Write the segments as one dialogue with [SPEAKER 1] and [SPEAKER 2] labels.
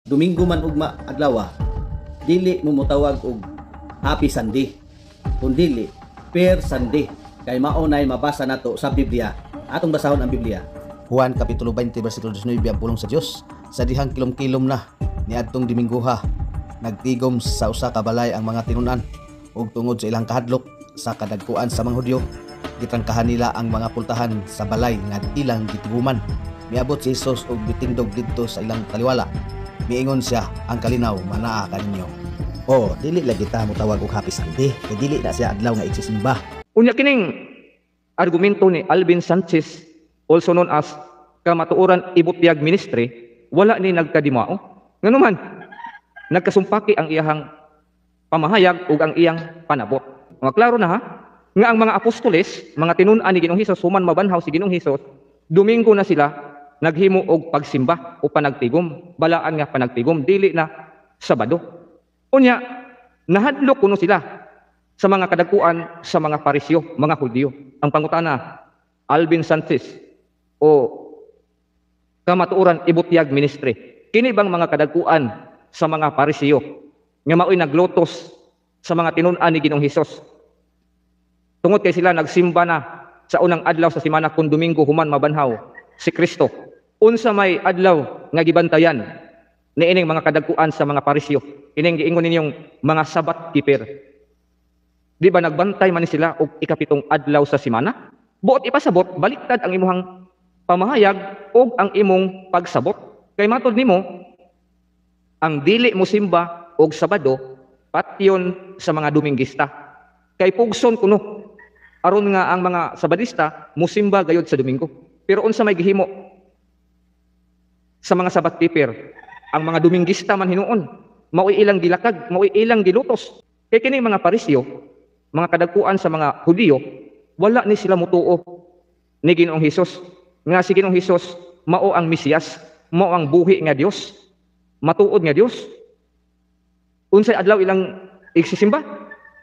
[SPEAKER 1] Domingo man ugma adlaw, dili mo motawag og Happy Sunday, kundi Per Sunday. Kay mao nay mabasa nato sa Biblia. Atong basahon ang Biblia. Juan kapitulo 20 bersikulo 19 ang pulong sa Dios. Sa dihang kilom-kilom na niadtong Domingoha, nagtigom sa usa ka balay ang mga tinun-an ug tungod sa ilang kahadlok sa kadagkuan sa mga Hudyo, gitrangkahan nila ang mga pultahan sa balay nga ilang gitiguman. Miabot si Jesus og bitingdog didto sa ilang kaliwala. Miingon siya, ang kalinaw manaa kaninyo. Dili lagi ta mo tawag og Happy Sunday, kay dili na siya adlaw nga igsisimba.
[SPEAKER 2] Unya kining argumento ni Alvin Sanchez, also known as Kamatuoran Ibutiag Ministry, wala ni nagkadimao. Nganuman, nagkasumpaki ang iyahang pamahayag ug ang iyang panabot. Mga klaro na ha, nga ang mga apostoles, mga tinun-an ni Ginoong Hesus, human mabanhaw si Ginoong Hesus, Domingo na sila naghimo og pagsimba o panagtigom, balaan nga panagtigom, dili na Sabado. Unya, nahadlok kuno sila sa mga kadagkuan sa mga Parisyo, mga Hudyo. Ang pangutana, Alvin Sanchez o Kamatuoran Ibutiag Ministry, kini bang mga kadagkuan sa mga Parisyo nga mao'y naglotos sa mga tinun-an ni Ginoong Hesus? Tungod kay sila nagsimba na sa unang adlaw sa semana kun Domingo human mabanhaw si Kristo. Unsa may adlaw nga gibantayan niining mga kadagkuan sa mga Parisyo, ining giingon ninyong mga Sabat keeper. Di ba nagbantay man sila og ikapitong adlaw sa semana? Buot ipasabot, baliktad ang imuhang pamahayag og ang imong pagsabot. Kay matod nimo, ang dili mo simba og Sabado patyon sa mga Domingista. Kay pugson kuno aron nga ang mga Sabadista musimba gayud sa Domingo. Pero unsa may gihimo sa mga Sabat keeper, ang mga Domingista man hinuon, mao'y ilang gilakag, mao'y ilang gilutos. Kay kini mga Parisyo, mga kadagkuan sa mga Hudyo, wala ni sila mutuo ni Ginoong Hesus. Nga si Ginoong Hesus mao ang Mesiyas, mao ang buhi nga Dios, matuod nga Dios. Unsay adlaw ilang igsisimba?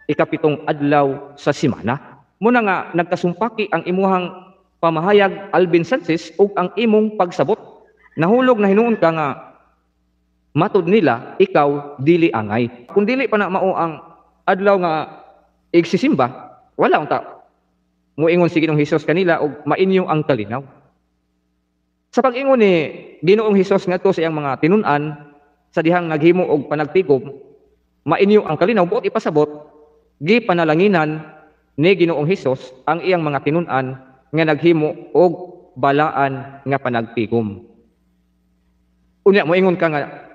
[SPEAKER 2] Ikapitong adlaw sa semana. Muna nga nagkasumpaki ang imuhang pamahayag, Alvin Sanchez, ug ang imong pagsabot. Nahulog na hinuon ka nga matod nila ikaw dili angay. Kung dili pa na mao ang adlaw nga igsisimba, wala unta moingon si Ginoong Hesus kanila og mainyo ang kalinaw. Sa pag-ingon ni Ginoong Hesus ngadto sa iyang mga tinun-an sa dihang naghimo og panagtigom, mainyo ang kalinaw, buot ipasabot gipanalanginan ni Ginoong Hesus ang iyang mga tinun-an nga naghimo og balaan nga panagtigom. Unya moingon ka nga